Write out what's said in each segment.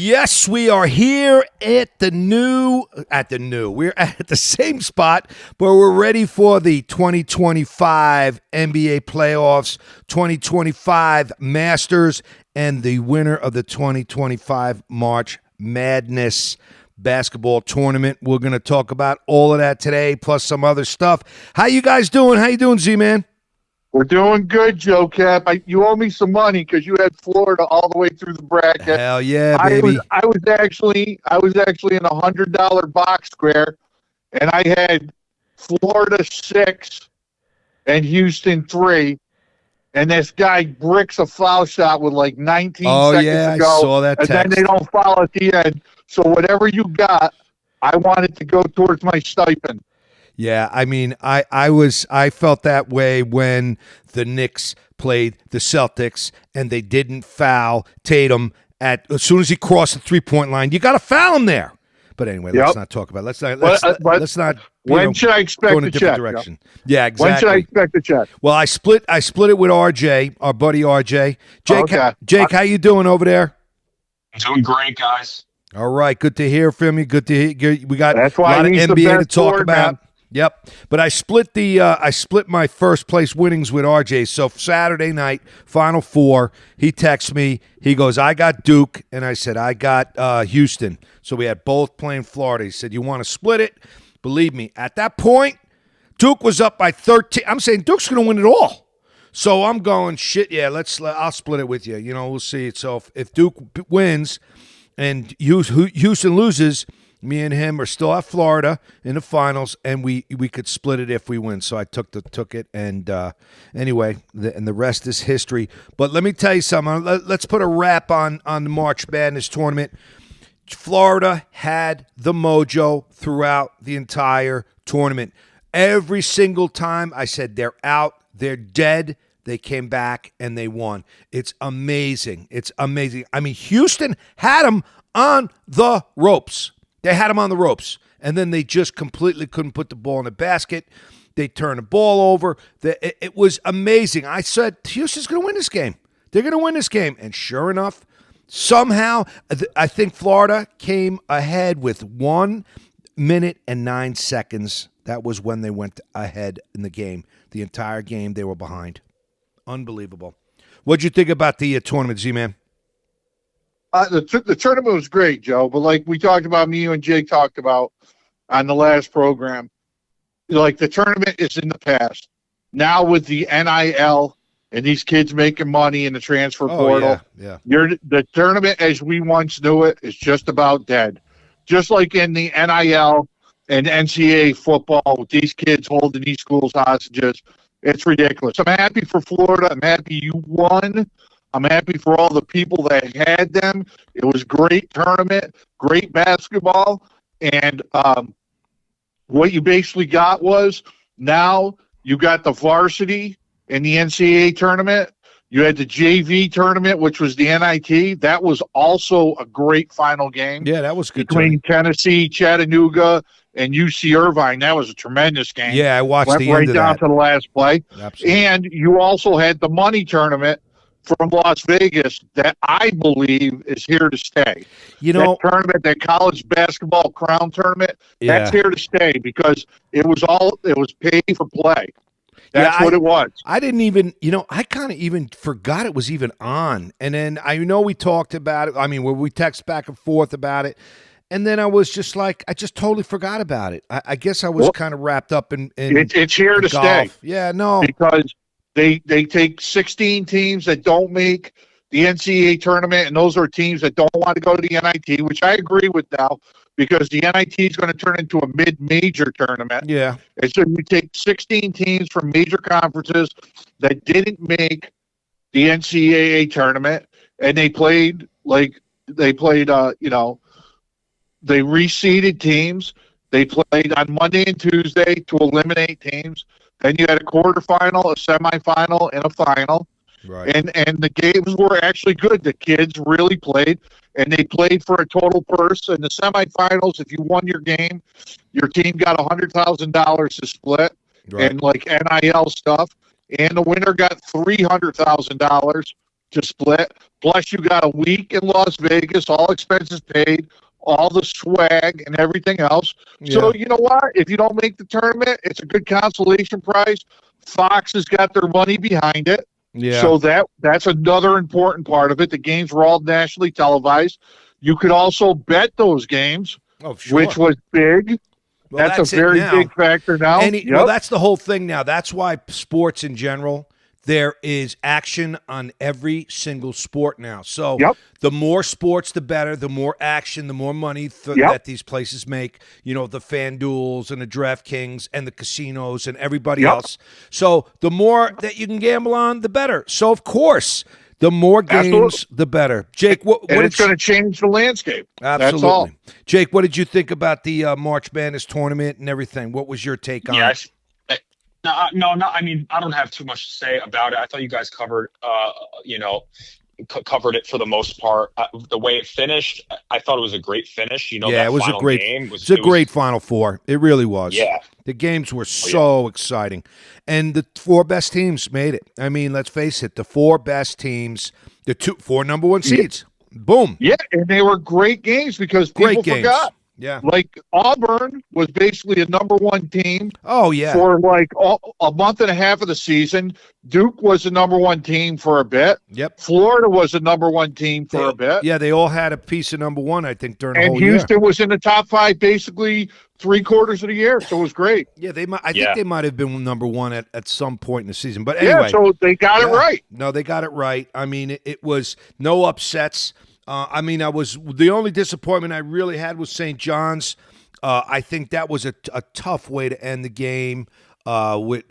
Yes, we are here at the new. We're at the same spot, but we're ready for the 2025 NBA playoffs, 2025 Masters, and the winner of the 2025 March Madness basketball tournament. We're going to talk about all of that today, plus some other stuff. How you guys doing? How you doing, Zee Man? We're doing good, Joe Cap. You owe me some money because you had Florida all the way through the bracket. Hell yeah, baby! I was actually in $100 box square, and I had Florida 6 and Houston 3. And this guy bricks a foul shot with like 19 seconds to go. I saw that text. And then they don't foul at the end. So whatever you got, I wanted to go towards my stipend. Yeah, I mean, I felt that way when the Knicks played the Celtics and they didn't foul Tatum as soon as he crossed the 3-point line. You got to foul him there. But anyway, let's not talk about it. Let's not. When should I expect the check? Direction. Yeah, exactly. When should I expect the check? Well, I split it with RJ, our buddy RJ. Jake, how you doing over there? Doing great, guys. All right, good to hear from you. Good to hear. We got a lot of NBA to talk about. Man. Yep, but I split my first place winnings with RJ. So Saturday night, Final Four, he texts me. He goes, "I got Duke," and I said, "I got Houston." So we had both playing Florida. He said, "You want to split it?" Believe me, at that point, Duke was up by 13. I'm saying Duke's going to win it all. So I'm going, shit, yeah, I'll split it with you. You know, we'll see. So if Duke wins and Houston loses, me and him are still at Florida in the finals, and we could split it if we win. So I took it, and anyway, the rest is history. But let me tell you something. Let's put a wrap on the March Madness tournament. Florida had the mojo throughout the entire tournament. Every single time I said they're out, they're dead, they came back and they won. It's amazing. It's amazing. I mean, Houston had them on the ropes. They had them on the ropes, and then they just completely couldn't put the ball in the basket. They turned the ball over. It was amazing. I said, Houston's going to win this game. They're going to win this game. And sure enough, somehow, I think Florida came ahead with 1 minute and 9 seconds. That was when they went ahead in the game. The entire game, they were behind. Unbelievable. What'd you think about the tournament, Z-Man? The tournament was great, Joe. But like we talked about, me, you, and Jake talked about on the last program, like the tournament is in the past. Now with the NIL and these kids making money in the transfer portal, the tournament as we once knew it is just about dead. Just like in the NIL and NCAA football, with these kids holding these schools hostages, it's ridiculous. I'm happy for Florida. I'm happy you won. I'm happy for all the people that had them. It was a great tournament, great basketball. And what you basically got was now you got the varsity in the NCAA tournament. You had the JV tournament, which was the NIT. That was also a great final game. Yeah, that was good. Between Tennessee, Chattanooga, and UC Irvine. That was a tremendous game. Yeah, I watched the end of that. Right down to the last play. Absolutely. And you also had the money tournament from Las Vegas that I believe is here to stay. You know, that tournament, that college basketball crown tournament, that's here to stay because it was pay for play. That's what it was. I didn't even, I kind of even forgot it was even on. And then I know we talked about it. I mean, we text back and forth about it. And then I was just like, I just totally forgot about it. I guess I was kind of wrapped up in it's here to golf. Stay. Yeah, no. Because they take 16 teams that don't make the NCAA tournament, and those are teams that don't want to go to the NIT, which I agree with now, because the NIT is going to turn into a mid-major tournament. Yeah. And so you take 16 teams from major conferences that didn't make the NCAA tournament, and they reseeded teams. They played on Monday and Tuesday to eliminate teams. Then you had a quarterfinal, a semifinal, and a final. Right. And the games were actually good. The kids really played, and they played for a total purse. In the semifinals, if you won your game, your team got $100,000 to split, and like NIL stuff. And the winner got $300,000 to split. Plus, you got a week in Las Vegas, all expenses paid, all the swag and everything else. Yeah. So, you know what? If you don't make the tournament, it's a good consolation prize. Fox has got their money behind it. Yeah. So that's another important part of it. The games were all nationally televised. You could also bet those games, which was big. Well, that's a very big factor now. Well, that's the whole thing now. That's why sports in general, there is action on every single sport now. So the more sports, the better. The more action, the more money that these places make. You know, the FanDuels and the DraftKings and the casinos and everybody else. So the more that you can gamble on, the better. So, of course, the more games, the better. Jake, it's going to change the landscape. Absolutely. That's all. Jake, what did you think about the March Madness tournament and everything? What was your take on it? No, I mean, I don't have too much to say about it. I thought you guys covered, covered it for the most part. The way it finished, I thought it was a great finish. You know, it was a great game. It was a great Final Four. It really was. Yeah. The games were so exciting. And the 4 best teams made it. I mean, let's face it, the 4 best teams, the 4 number 1 seeds. Boom. Yeah, and they were great games because people forgot. Yeah. Like Auburn was basically a number 1 team. Oh, yeah. For like a month and a half of the season. Duke was the number 1 team for a bit. Yep. Florida was the number 1 team for a bit. Yeah, they all had a piece of number 1, I think, during the whole year. And Houston was in the top 5 basically 3/4 of the year, so it was great. Yeah, I think they might have been number 1 at some point in the season. But anyway. Yeah, so they got it right. No, they got it right. I mean, it was no upsets. The only disappointment I really had was St. John's. I think that was a tough way to end the game. With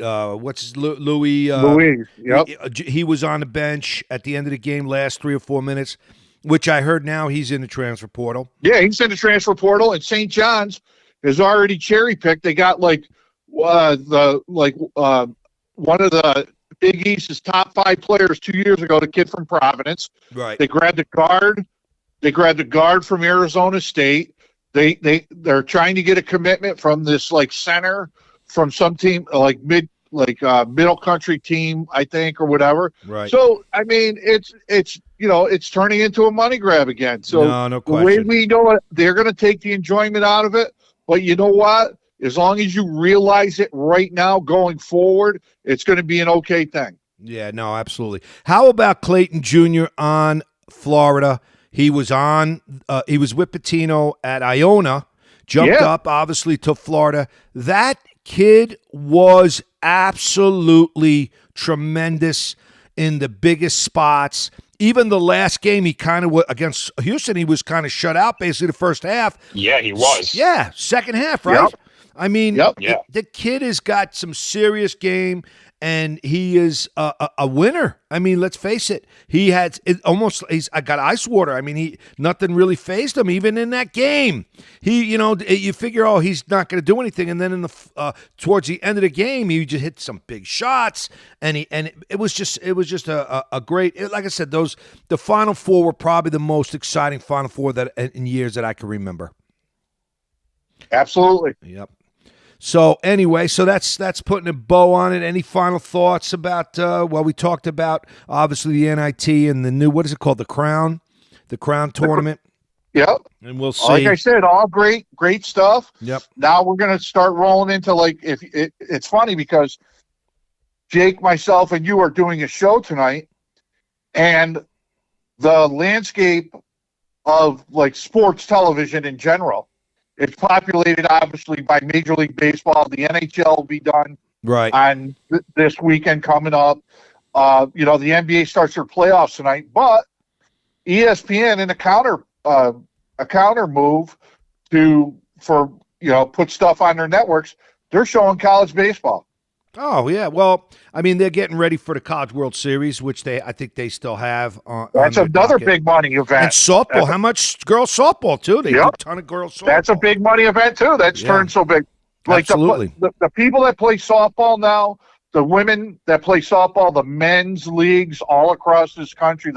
Louis? Louis, yep. He was on the bench at the end of the game, last 3 or 4 minutes, which I heard now he's in the transfer portal. Yeah, he's in the transfer portal, and St. John's is already cherry picked. They got one of the Big East's top 5 players 2 years ago, the kid from Providence. Right. They grabbed a guard. They grabbed a guard from Arizona State. They're trying to get a commitment from this center from some team middle country team, I think, or whatever. Right. So I mean, it's turning into a money grab again. So no question. The way we know it, they're going to take the enjoyment out of it. But you know what? As long as you realize it right now going forward, it's going to be an okay thing. Yeah, no, absolutely. How about Clayton Jr. on Florida? He was he was with Pitino at Iona, jumped up, obviously, to Florida. That kid was absolutely tremendous in the biggest spots. Even the last game, he kind of against Houston, he was kind of shut out basically the first half. Yeah, he was. Yeah, second half, right? Yep. I mean, the kid has got some serious game, and he is a winner. I mean, let's face it. He had I got ice water. I mean, nothing really fazed him, even in that game. You figure, he's not going to do anything, and then in the towards the end of the game, he just hit some big shots, and it was just a great. Like I said, the Final Four were probably the most exciting Final Four in years that I can remember. Absolutely. Yep. So anyway, that's putting a bow on it. Any final thoughts about? We talked about obviously the NIT and the new, what is it called, the Crown tournament. Yep. And we'll see. Like I said, all great stuff. Yep. Now we're going to start rolling into it's funny because Jake, myself, and you are doing a show tonight, and the landscape of sports television in general. It's populated, obviously, by Major League Baseball. The NHL will be done on this weekend coming up. The NBA starts their playoffs tonight. But ESPN, in a counter move for put stuff on their networks, they're showing college baseball. Oh, yeah. Well, I mean, they're getting ready for the College World Series, which I think they still have. That's another big money event. And softball. How much girls softball, too? They do a ton of girls softball. That's a big money event, too. That's turned so big. Absolutely. The people that play softball now, the women that play softball, the men's leagues all across this country.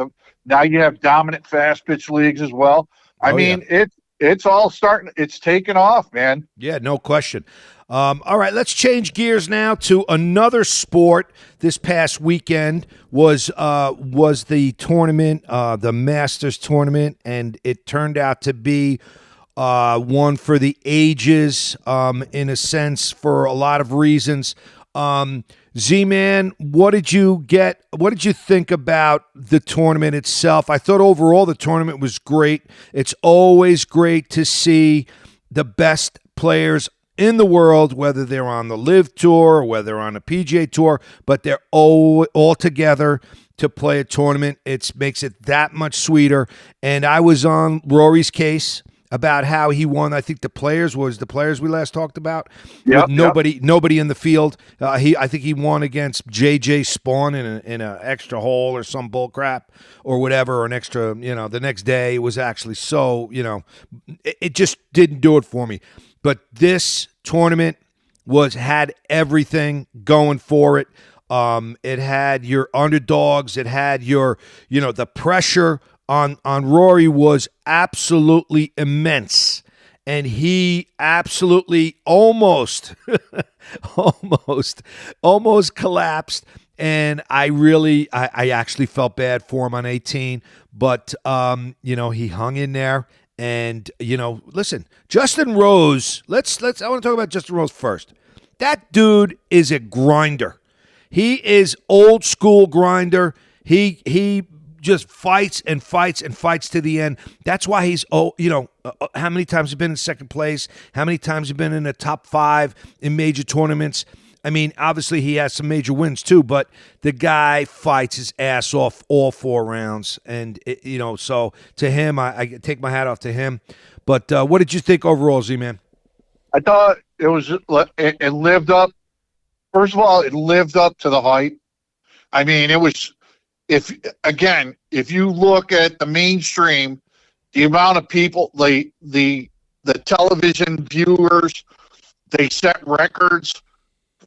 Now you have dominant fast pitch leagues as well. I mean, it's all starting. It's taking off, man. Yeah, no question. All right, let's change gears now to another sport. This past weekend was the tournament, the Masters tournament, and it turned out to be one for the ages, in a sense, for a lot of reasons. Zee Man, what did you get? What did you think about the tournament itself? I thought overall the tournament was great. It's always great to see the best players in the world, whether they're on the Live Tour or whether they're on a PGA Tour, but they're all together to play a tournament. It makes it that much sweeter. And I was on Rory's case about how he won. I think the players we last talked about. Yep, with nobody in the field. I think he won against JJ Spawn in an extra hole or some bull crap or whatever, or an extra, the next day. It was actually so, it just didn't do it for me. But this tournament had everything going for it. It had your underdogs. It had your, the pressure on Rory was absolutely immense. And he absolutely almost collapsed. And I actually felt bad for him on 18. But, he hung in there. And, listen, Justin Rose, I want to talk about Justin Rose first. That dude is a grinder. He is old school grinder. He just fights and fights and fights to the end. That's why he's, how many times he's been in second place? How many times he's been in the top 5 in major tournaments? I mean, obviously he has some major wins too, but the guy fights his ass off all 4 rounds. And, so to him, I take my hat off to him. But what did you think overall, Z-Man? I thought it lived up. First of all, it lived up to the hype. I mean, it was, if you look at the mainstream, the amount of people, the television viewers, they set records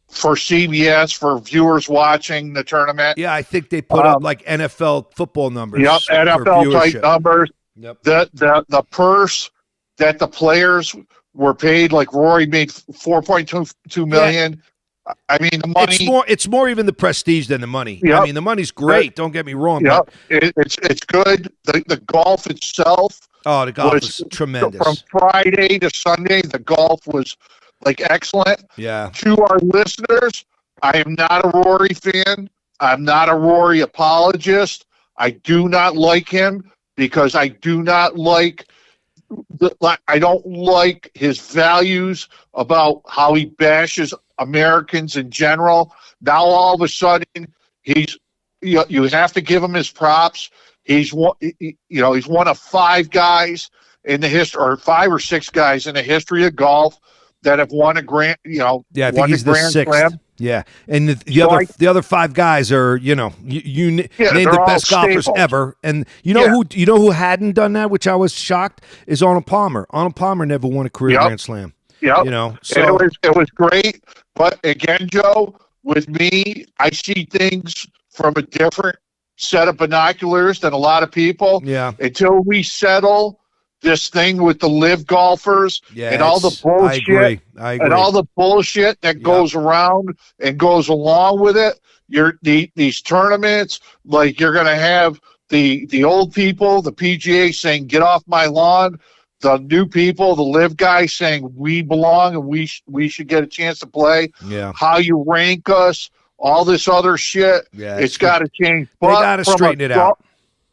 for CBS for viewers watching the tournament. Yeah, I think they put up like NFL football numbers. Yep, NFL type numbers. Yep. The purse that the players were paid, like Rory made $4.2 million. Yeah. I mean, the money. It's more even the prestige than the money. Yep. I mean, the money's great. Don't get me wrong. Yeah, it's good. The golf itself. Oh, the golf was tremendous. From Friday to Sunday, the golf was excellent. Yeah. To our listeners, I am not a Rory fan. I'm not a Rory apologist. I do not like him because I do not like. I don't like his values about how he bashes Americans in general. Now all of a sudden you have to give him his props. He's one of 5 guys in the history, or 5 or 6 guys in the history of golf that have won a grand. I think he's the 6th. Slam. Yeah, and the other 5 guys are you named the best golfers ever, and who hadn't done that, which I was shocked, is Arnold Palmer. Arnold Palmer never won a career Grand Slam. Yeah, so it was great, but again, Joe, with me, I see things from a different set of binoculars than a lot of people. Yeah, until we settle this thing with the live golfers and all the bullshit. I agree. And all the bullshit that goes around and goes along with it. These tournaments, like you're going to have the old people, the PGA saying, "Get off my lawn." The new people, the live guys saying, "We belong and we should get a chance to play." Yeah. How you rank us, all this other shit. Yeah, it's got to change. They got to straighten it out.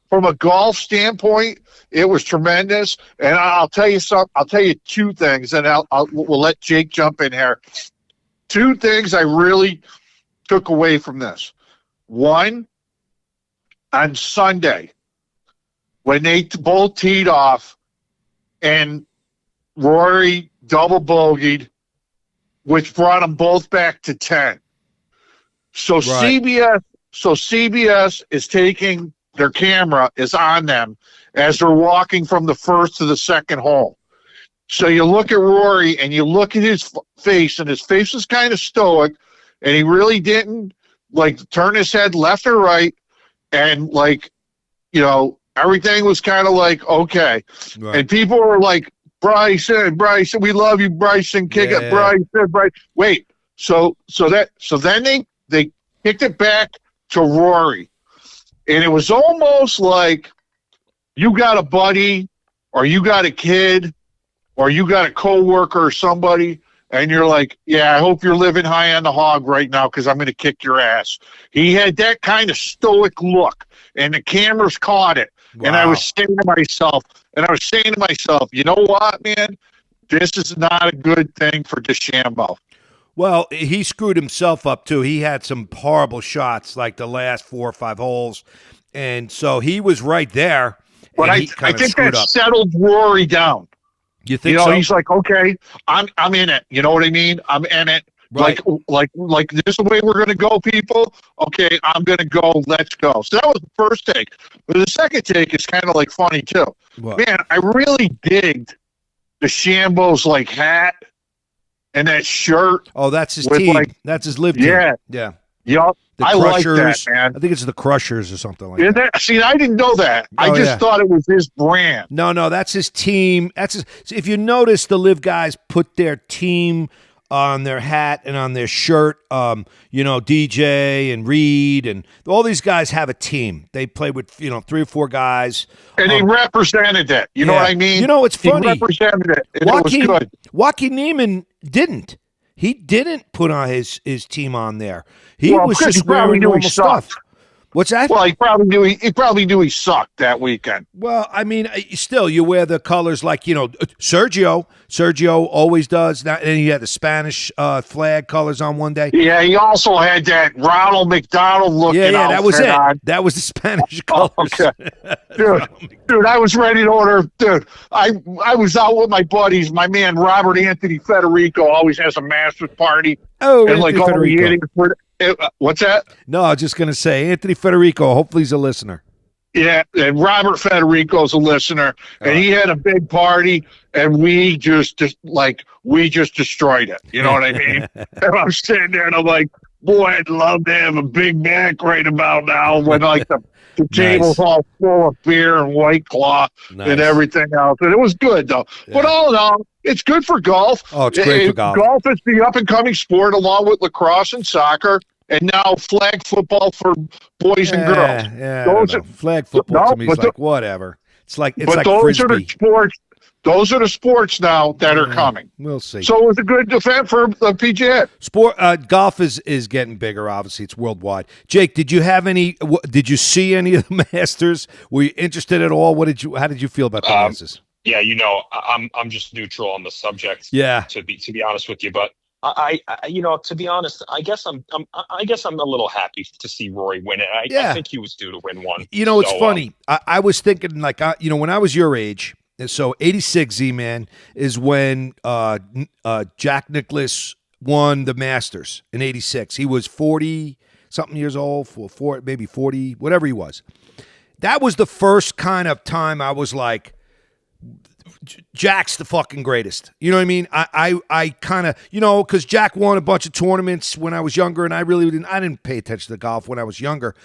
From a golf standpoint, it was tremendous, and I'll tell you something. I'll tell you 2 things, and we'll let Jake jump in here. 2 things I really took away from this. One, on Sunday, when they both teed off, and Rory double bogeyed, which brought them both back to 10. So right. CBS is taking. Their camera is on them as they're walking from the first to the second hole. So you look at Rory and you look at his face, and his face is kind of stoic, and he really didn't turn his head left or right, and everything was kind of okay. Right. And people were Bryson, we love you, Bryson. Kick it, Bryson. Wait, so then they kicked it back to Rory, and it was almost like you got a buddy, or you got a kid, or you got a coworker or somebody, and you're like, yeah, I hope you're living high on the hog right now because I'm going to kick your ass. He had that kind of stoic look, and the cameras caught it. Wow. And I was saying to myself, you know what, man? This is not a good thing for DeChambeau. Well, he screwed himself up, too. He had some horrible shots, like the last 4 or 5 holes. And so he was right there. But I think that settled Rory down. You think so? He's like, okay, I'm in it. You know what I mean? I'm in it. Right. Like this is the way we're gonna go, people. Okay, I'm gonna go. Let's go. So that was the first take. But the second take is kind of like funny too. What? Man, I really digged DeChambeau's like hat and that shirt. Oh, that's his team. That's his live team. Yeah. Yep. I like that, man. I think it's the Crushers or something like that. See, I didn't know that. I just thought it was his brand. No, that's his team. If you notice, the live guys put their team on their hat and on their shirt. DJ and Reed and all these guys have a team. They play with 3 or 4 guys, and he represented it. You know what I mean? It's funny. He represented it. And it was good. Joaquin Neiman didn't. He didn't put on his team on there. He was just wearing normal stuff. What's that? Well, he probably knew he sucked that weekend. Well, I mean, still, you wear the colors like Sergio. Sergio always does. And he had the Spanish flag colors on one day. Yeah, he also had that Ronald McDonald looking. Yeah, that was it. That was the Spanish colors. Okay. Dude, I was ready to order. Dude, I was out with my buddies. My man Robert Anthony Federico always has a master's party. Oh, and like all the idiots were. What's that? No, I was just going to say Anthony Federico. Hopefully he's a listener. Yeah, and Robert Federico's a listener, and he had a big party, and we just destroyed it. You know what I mean? And I'm sitting there, and I'm like, boy, I'd love to have a Big Mac right about now when like the table's all full of beer and White Claw and everything else. And it was good, though. Yeah. But all in all, it's good for golf. Oh, it's great for golf. Golf is the up-and-coming sport along with lacrosse and soccer. And now flag football for boys and girls. Yeah, flag football to me is like whatever. It's like those Frisbee. Are the sports. Those are the sports now that are coming. We'll see. So it was a good event for the PGA. Golf is getting bigger. Obviously, it's worldwide. Jake, did you see any of the Masters? Were you interested at all? How did you feel about the Masters? Yeah, I'm just neutral on the subject. Yeah. To be honest with you, but I to be honest, I guess I'm a little happy to see Rory win it. I think he was due to win one. It's funny. I was thinking when I was your age, so 86 Zee Man is when Jack Nicklaus won the Masters in 86. He was 40 something years old, maybe 40, whatever he was. That was the first kind of time I was like, Jack's the fucking greatest. You know what I mean? I kind of, because Jack won a bunch of tournaments when I was younger, and I didn't pay attention to golf when I was younger.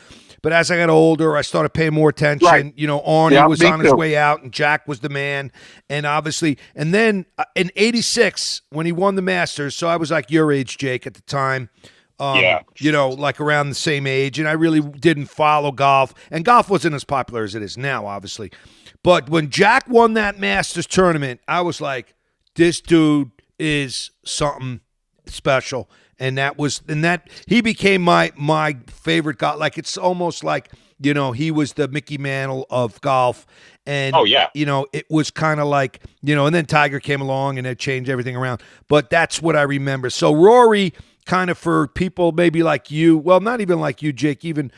But as I got older, I started paying more attention. Right. Arnie was on his way out, and Jack was the man. And obviously, and then in 86, when he won the Masters, so I was like your age, Jake, at the time. Like around the same age, and I really didn't follow golf. And golf wasn't as popular as it is now, obviously. But when Jack won that Masters tournament, I was like, this dude is something special. And he became my favorite golf. Like, it's almost like, he was the Mickey Mantle of golf. And, it was kind of like, and then Tiger came along and it changed everything around. But that's what I remember. So Rory, kind of for people maybe like you, well, not even like you, Jake, even,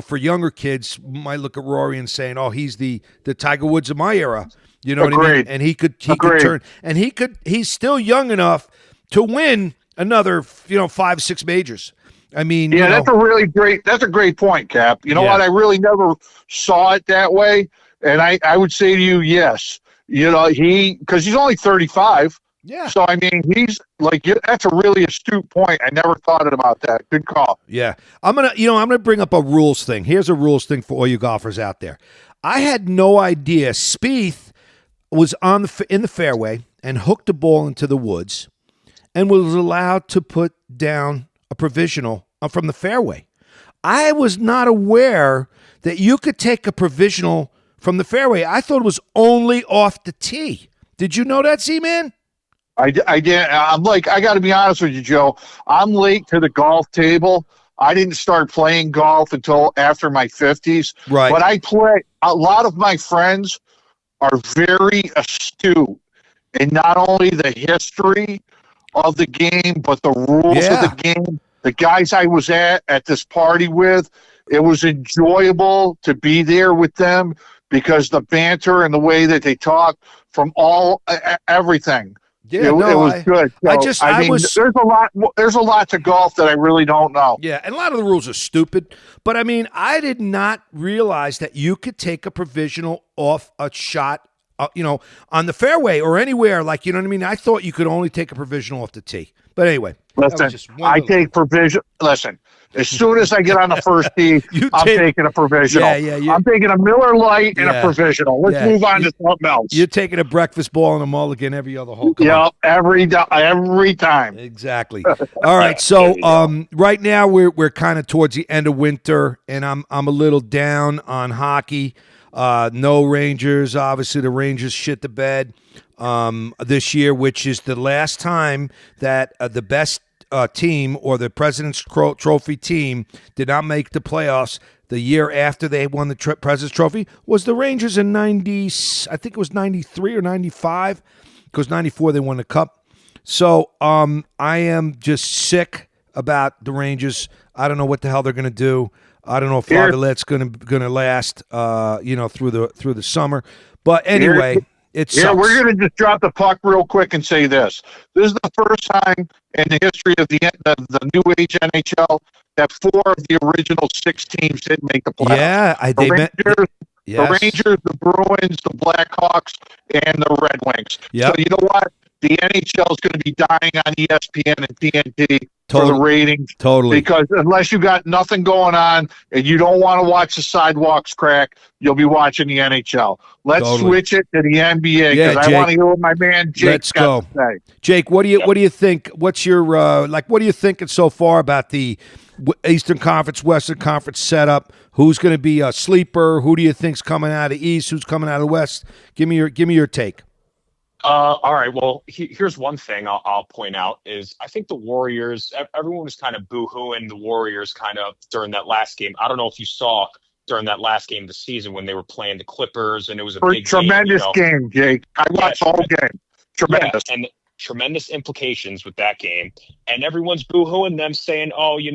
for younger kids might look at Rory and saying, oh, he's the Tiger Woods of my era. You know what I mean? And he could turn, and he's still young enough to win another, 5-6 majors. I mean, that's a great point, Cap. You know what? I really never saw it that way. And I would say to you, yes, because he's only 35. Yeah. So, I mean, he's like, that's a really astute point. I never thought about that. Good call. Yeah. I'm going to bring up a rules thing. Here's a rules thing for all you golfers out there. I had no idea. Spieth, was in the fairway and hooked the ball into the woods and was allowed to put down a provisional from the fairway. I was not aware that you could take a provisional from the fairway. I thought it was only off the tee. Did you know that, Zee Man? I did. I'm like, I got to be honest with you, Joe. I'm late to the golf table. I didn't start playing golf until after my 50s. Right. But I play. A lot of my friends are very astute in not only the history of the game, but the rules of the game. The guys I was at this party with, it was enjoyable to be there with them because the banter and the way that they talk from everything. Yeah, it was good. So, I mean, there's a lot to golf that I really don't know. Yeah, and a lot of the rules are stupid. But I mean, I did not realize that you could take a provisional off a shot, on the fairway or anywhere. Like, you know what I mean? I thought you could only take a provisional off the tee. But anyway, listen, I take provision. Listen, as soon as I get on the first tee, I'm taking a provisional. I'm taking a Miller Light and a provisional. Let's move on to something else. You're taking a breakfast ball and a mulligan every other hole. Every time. Exactly. All right, so right now we're kind of towards the end of winter, and I'm a little down on hockey. No Rangers. Obviously, the Rangers shit the bed this year, which is the last time that the best team or the President's Trophy team did not make the playoffs. The year after they won the President's Trophy was the Rangers in 90. I think it was 93 or 95, because 94 they won the Cup. So I am just sick about the Rangers. I don't know what the hell they're going to do. I don't know if Lavallette's going to last, through the summer. But anyway, it sucks. Yeah, we're going to just drop the puck real quick and say this. This is the first time in the history of the new age NHL that 4 of the original 6 teams didn't make the playoffs. Yeah, the Rangers, the Bruins, the Blackhawks, and the Red Wings. Yep. So you know what? The NHL is going to be dying on ESPN and TNT for the ratings. Totally. Because unless you got nothing going on and you don't want to watch the sidewalks crack, you'll be watching the NHL. Let's switch it to the NBA because I want to hear what my man Jake's got to say. Jake, what do you think? What's your what are you thinking so far about the Eastern Conference, Western Conference setup? Who's going to be a sleeper? Who do you think's coming out of the East? Who's coming out of the West? Give me your take. All right. Well, here's one thing I'll point out is I think the Warriors, everyone was kind of boo-hooing the Warriors kind of during that last game. I don't know if you saw during that last game of the season when they were playing the Clippers, and it was a big tremendous game, Jake. I watched the whole game. Tremendous. Yeah, and tremendous implications with that game. And everyone's boo-hooing them saying, oh, you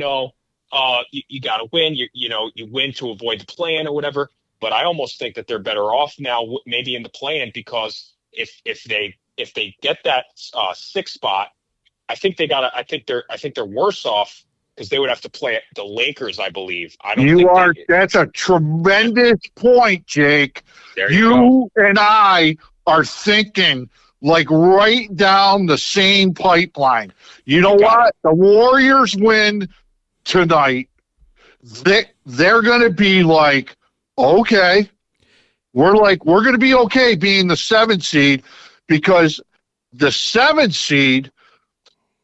got to win. You win to avoid the play-in or whatever. But I almost think that they're better off now maybe in the play-in because if they get that 6th spot, I think they're worse off because they would have to play the Lakers, I believe. That's a tremendous point, Jake. You and I are thinking like right down the same pipeline. You know what? The Warriors win tonight. They're going to be like, okay. We're going to be okay being the 7th seed because the 7th seed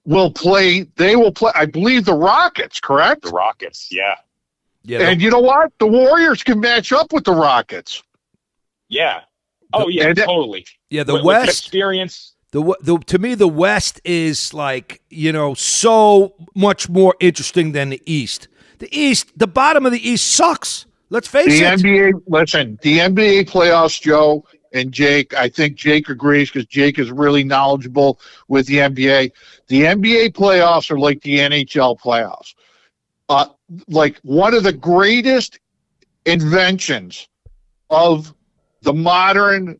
will play, I believe, the Rockets, correct? The Rockets, yeah. And you know what? The Warriors can match up with the Rockets. Yeah. Oh, yeah, totally. Yeah, the West. With experience. To me, the West is so much more interesting than the East. The East, the bottom of the East sucks. Let's face it. The NBA playoffs, Joe and Jake, I think Jake agrees because Jake is really knowledgeable with the NBA. The NBA playoffs are like the NHL playoffs. Like one of the greatest inventions of the modern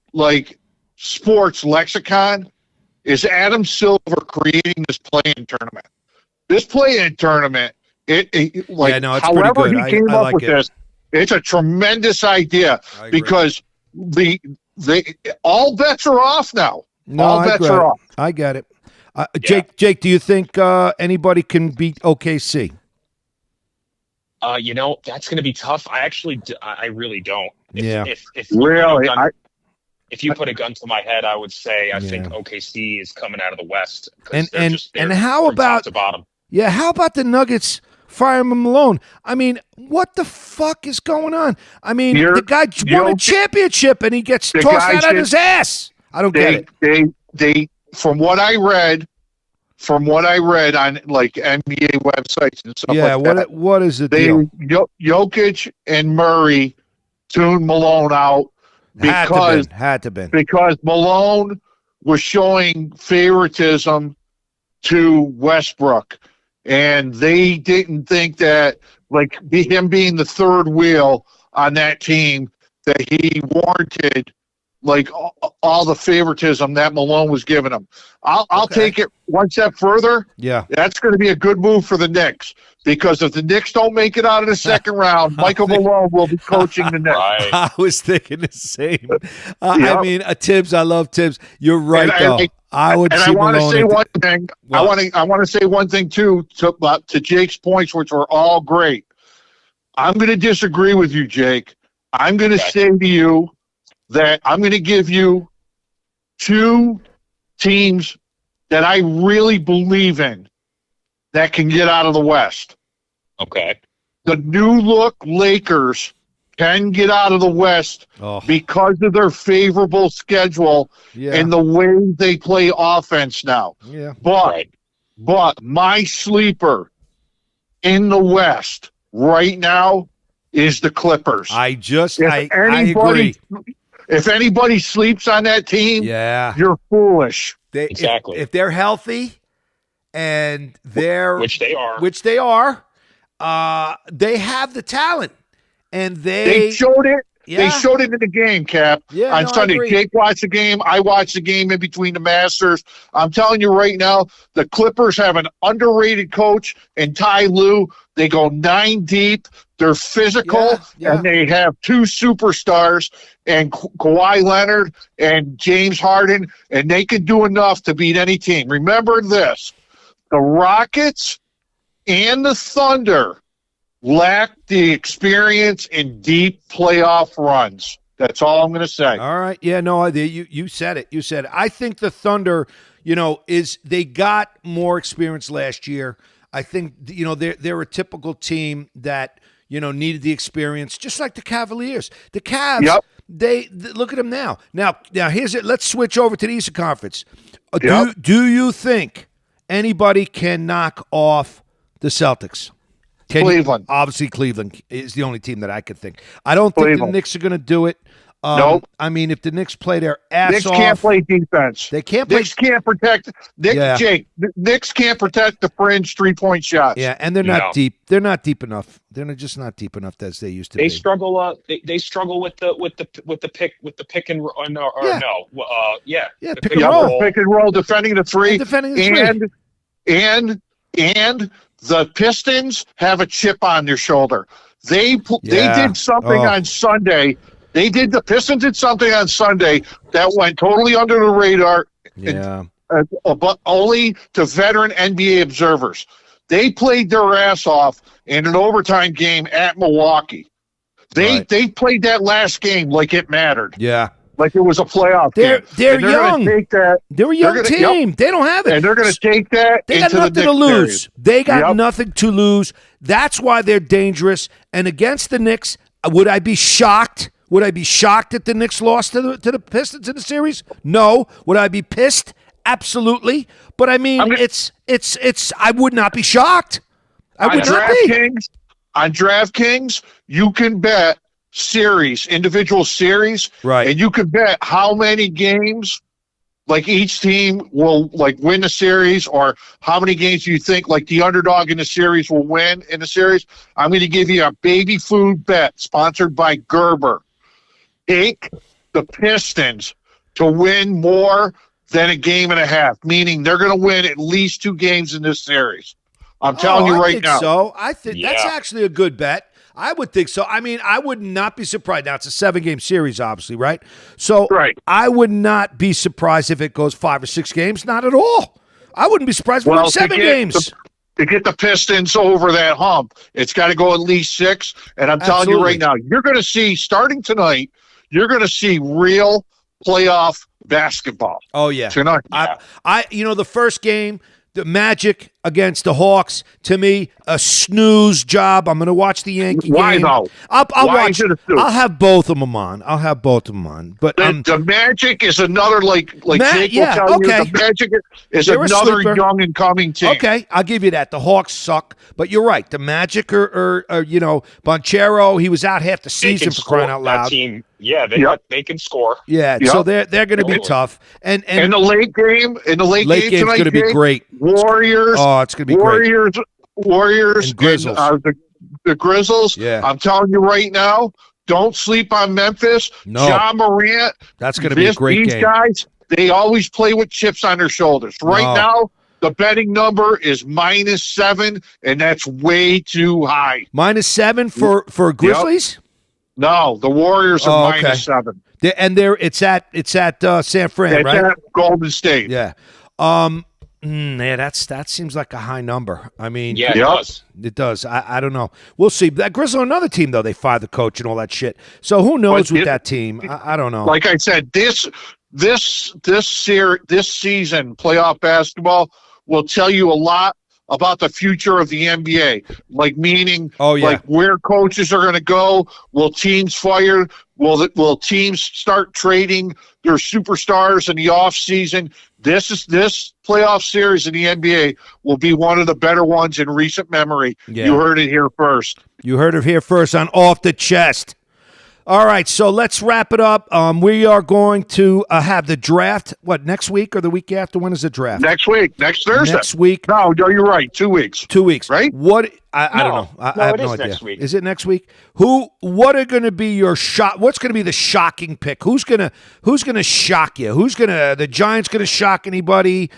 sports lexicon is Adam Silver creating this play-in tournament. This play-in tournament, it's however pretty good. He came up with this. It's a tremendous idea because all bets are off now. All bets are off. I get it. Jake, do you think anybody can beat OKC? That's going to be tough. I really don't. Really? if you put a gun to my head, I would say I think OKC is coming out of the West. And how about top to bottom? Yeah, how about the Nuggets firing Malone? I mean, what the fuck is going on? I mean, the guy won a championship and he gets tossed out of his ass. I don't get it. They from what I read on like NBA websites and stuff like that. What is the deal? Jokic and Murray tuned Malone out because had to been because Malone was showing favoritism to Westbrook, and they didn't think that like him being the third wheel on that team that he warranted like all the favoritism that Malone was giving him. I'll take it one step further. Yeah. That's going to be a good move for the Knicks, because if the Knicks don't make it out of the second round, Michael Malone will be coaching the Knicks. Right. I was thinking the same. I mean, Tibbs, I love Tibbs. You're right, though. I would. And I want to say one thing. What? I want to say one thing too to Jake's points, which were all great. I'm going to disagree with you, Jake. I'm going to say to you that I'm going to give you two teams that I really believe in that can get out of the West. Okay. The new look Lakers can get out of the West because of their favorable schedule and the way they play offense now. Yeah. But my sleeper in the West right now is the Clippers. I agree. If anybody sleeps on that team, you're foolish. Exactly. If they're healthy and they're which they are, they have the talent. And they showed it. Yeah. They showed it in the game, Cap, on Sunday. Jake watched the game. I watched the game in between the Masters. I'm telling you right now, the Clippers have an underrated coach in Ty Lue. They go 9 deep. They're physical, and they have 2 superstars, and Kawhi Leonard and James Harden, and they can do enough to beat any team. Remember this, the Rockets and the Thunder lack the experience in deep playoff runs. That's all I'm going to say. All right. Yeah, no, you said it. You said it. I think the Thunder, they got more experience last year. I think, they're a typical team that, needed the experience, just like the Cavaliers. The Cavs, they look at them now. Now here's it. Let's switch over to the Eastern Conference. Do you think anybody can knock off the Celtics? Cleveland. Obviously, Cleveland is the only team that I could think. I don't think the Knicks are going to do it. Nope. I mean, if the Knicks play their ass off. Knicks can't play defense. They can't play. Knicks can't protect. Jake, Knicks can't protect the fringe 3-point shots. Yeah, and they're not deep. They're not deep enough. They're just not deep enough as they used to be. They struggle. They struggle with the pick and roll. Pick and roll. Pick and roll, defending the three. And the Pistons have a chip on their shoulder. They did something on Sunday. The Pistons did something on Sunday that went totally under the radar, but only to veteran NBA observers. They played their ass off in an overtime game at Milwaukee. They played that last game like it mattered. Yeah. Like it was a playoff game. They're young. They're a young team. They don't have it. And they're going to take that They got into nothing the to lose. Series. They got nothing to lose. That's why they're dangerous. And against the Knicks, would I be shocked? Would I be shocked that the Knicks lost to the Pistons in the series? No. Would I be pissed? Absolutely. But I mean, it's. I would not be shocked. I would not be. On DraftKings, you can bet individual series, right? And you can bet how many games, like each team will like win the series, or how many games you think like the underdog in the series will win in the series. I'm going to give you a baby food bet sponsored by Gerber. Take the Pistons to win more than a game and a half, meaning they're going to win at least 2 games in this series. I'm telling you right now. So I think that's actually a good bet. I would think so. I mean, I would not be surprised. Now, it's a 7-game series, obviously, right? So I would not be surprised if it goes 5 or 6 games. Not at all. I wouldn't be surprised if it goes 7 games. To get the Pistons over that hump, it's got to go at least 6. And I'm telling you right now, you're going to see, starting tonight, you're going to see real, playoff basketball. Oh, yeah. Tonight. The first game, the Magic against the Hawks, to me, a snooze job. I'm going to watch the Yankee game. Why though? I'll Why watch. is it a snooze? I'll have both of them on. But the Magic is another Jake will tell you. The Magic is They're another young and coming team. Okay, I'll give you that. The Hawks suck, but you're right. The Magic are Bonchero. He was out half the season for crying out loud. That team, they can score. Yeah, so they're going to be tough. And in the late game, game tonight, going to be great. Warriors. Oh, it's going to be great. Warriors and Grizzlies. The Grizzlies. Yeah. I'm telling you right now, don't sleep on Memphis. No. Ja Morant. That's going to be a great game. These guys, they always play with chips on their shoulders. Right now, the betting number is -7, and that's way too high. -7 for Grizzlies? Yep. No, the Warriors are -7. It's at San Fran, right? It's at Golden State. Yeah. That seems like a high number. I mean, it does. It does. I don't know. We'll see. That Grizzlies are another team, though. They fired the coach and all that shit. So who knows with that team? I don't know. Like I said, this season playoff basketball will tell you a lot about the future of the NBA. Like meaning, like where coaches are going to go. Will teams fire? Will teams start trading their superstars in the off season? This playoff series in the NBA will be one of the better ones in recent memory. Yeah. You heard it here first. You heard it here first on Off the Chest. All right, so let's wrap it up. We are going to have the draft, next week or the week after? When is the draft? Next week. Next Thursday. Next week. No, you're right. 2 weeks. 2 weeks. Right? What? I don't know. I have no idea. Next week. Is it next week? What are going to be your what's going to be the shocking pick? Who's going to shock you? The Giants going to shock anybody?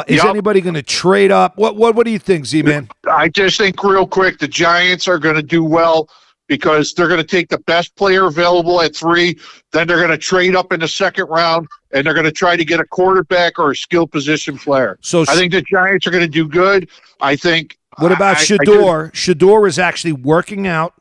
Is anybody going to trade up? What do you think, Zee Man? I just think real quick, the Giants are going to do well, because they're going to take the best player available at 3. Then they're going to trade up in the second round, and they're going to try to get a quarterback or a skill position player. So I think the Giants are going to do good. I think. What about Shador? Shador is actually working out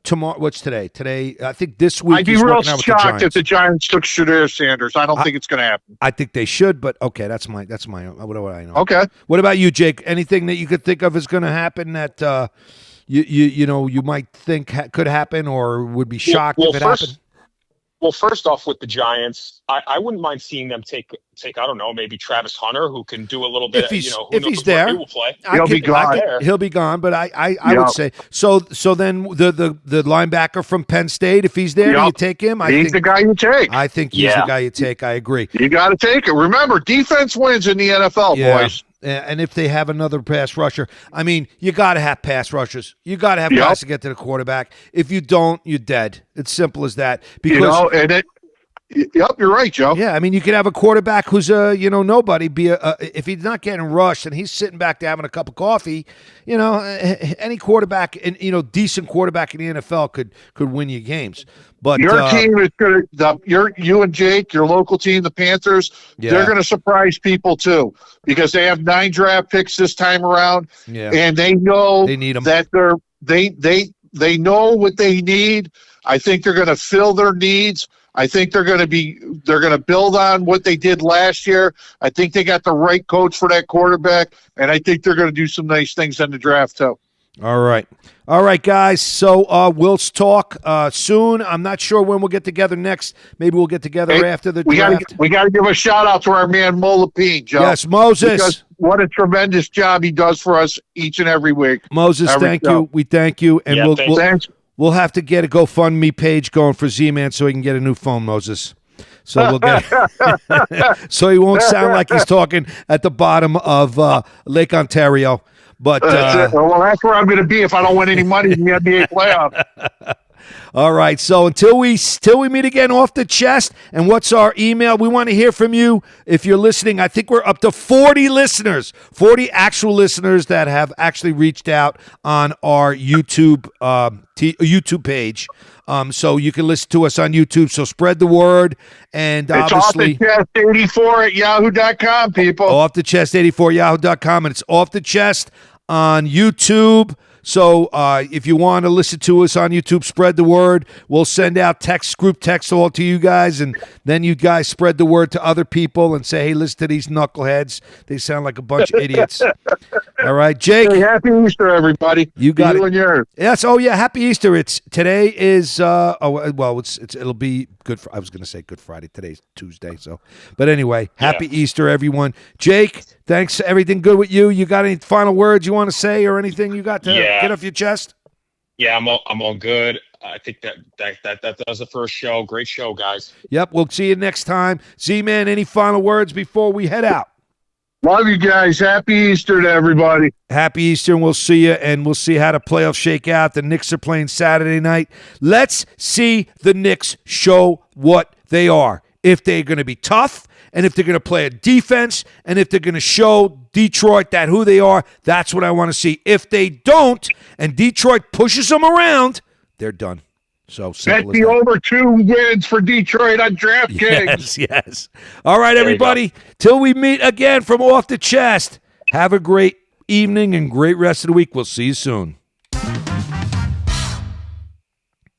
tomorrow. What's today? Today, I think this week. I'd be real shocked if the Giants took Shador Sanders. I don't think it's going to happen. I think they should, but okay, that's my. What do I know? Okay. What about you, Jake? Anything that you could think of is going to happen that? You might think could happen or would be shocked if it happened? Well, first off, with the Giants, I wouldn't mind seeing them take I don't know, maybe Travis Hunter, who can do a little bit. If he's there, he will play. He'll be gone. He'll be gone. But I would say so. Then the linebacker from Penn State, if he's there, do you take him? He's the guy you take. I think he's the guy you take. I agree. You got to take it. Remember, defense wins in the NFL, boys. And if they have another pass rusher, I mean, you got to have pass rushers. You got to have guys to get to the quarterback. If you don't, you're dead. It's simple as that. Because you're right, Joe. Yeah, I mean, you could have a quarterback who's nobody. If he's not getting rushed and he's sitting back there having a cup of coffee, any quarterback and decent quarterback in the NFL could win you games. But your team is going to. You and Jake, your local team, the Panthers. They're going to surprise people too, because they have 9 draft picks this time around, and they know they need them. That they know what they need. I think they're going to fill their needs. I think they're going to build on what they did last year. I think they got the right coach for that quarterback, and I think they're going to do some nice things in the draft too. All right, guys. So we'll talk soon. I'm not sure when we'll get together next. Maybe we'll get together after the draft. We got to give a shout out to our man Mo Lapine, Joe. Yes, Moses. Because what a tremendous job he does for us each and every week. Moses, thank you. We thank you, and we'll have to get a GoFundMe page going for Zee Man so he can get a new phone, Moses. So we'll get so he won't sound like he's talking at the bottom of Lake Ontario. But that's where I'm going to be if I don't win any money in the NBA playoffs. All right. So until we meet again, Off the Chest. And what's our email? We want to hear from you. If you're listening, I think we're up to 40 listeners, 40 actual listeners that have actually reached out on our YouTube page. So you can listen to us on YouTube. So spread the word. And it's obviously, Off the Chest 84 at yahoo.com, people. Off the Chest 84 at yahoo.com. And it's Off the Chest on YouTube, So if you want to listen to us on YouTube, spread the word. We'll send out group text all to you guys, and then you guys spread the word to other people and say, hey, listen to these knuckleheads. They sound like a bunch of idiots. All right, Jake. Hey, happy Easter, everybody. You got you it. And yours. Yes. Oh, yeah. Happy Easter. Today is it'll be good. I was going to say Good Friday. Today's Tuesday. So, but anyway, happy Easter, everyone. Jake, thanks. Everything good with you? You got any final words you want to say or anything you got to get off your chest? Yeah, I'm all good. I think that was the first show. Great show, guys. Yep. We'll see you next time. Zee Man, any final words before we head out? Love you guys. Happy Easter to everybody. Happy Easter, and we'll see you, and we'll see how the playoffs shake out. The Knicks are playing Saturday night. Let's see the Knicks show what they are. If they're going to be tough, and if they're going to play a defense, and if they're going to show Detroit that who they are, that's what I want to see. If they don't, and Detroit pushes them around, they're done. So simple. Bet the over 2 wins for Detroit on DraftKings. Yes. All right, everybody. Till we meet again from Off the Chest. Have a great evening and great rest of the week. We'll see you soon.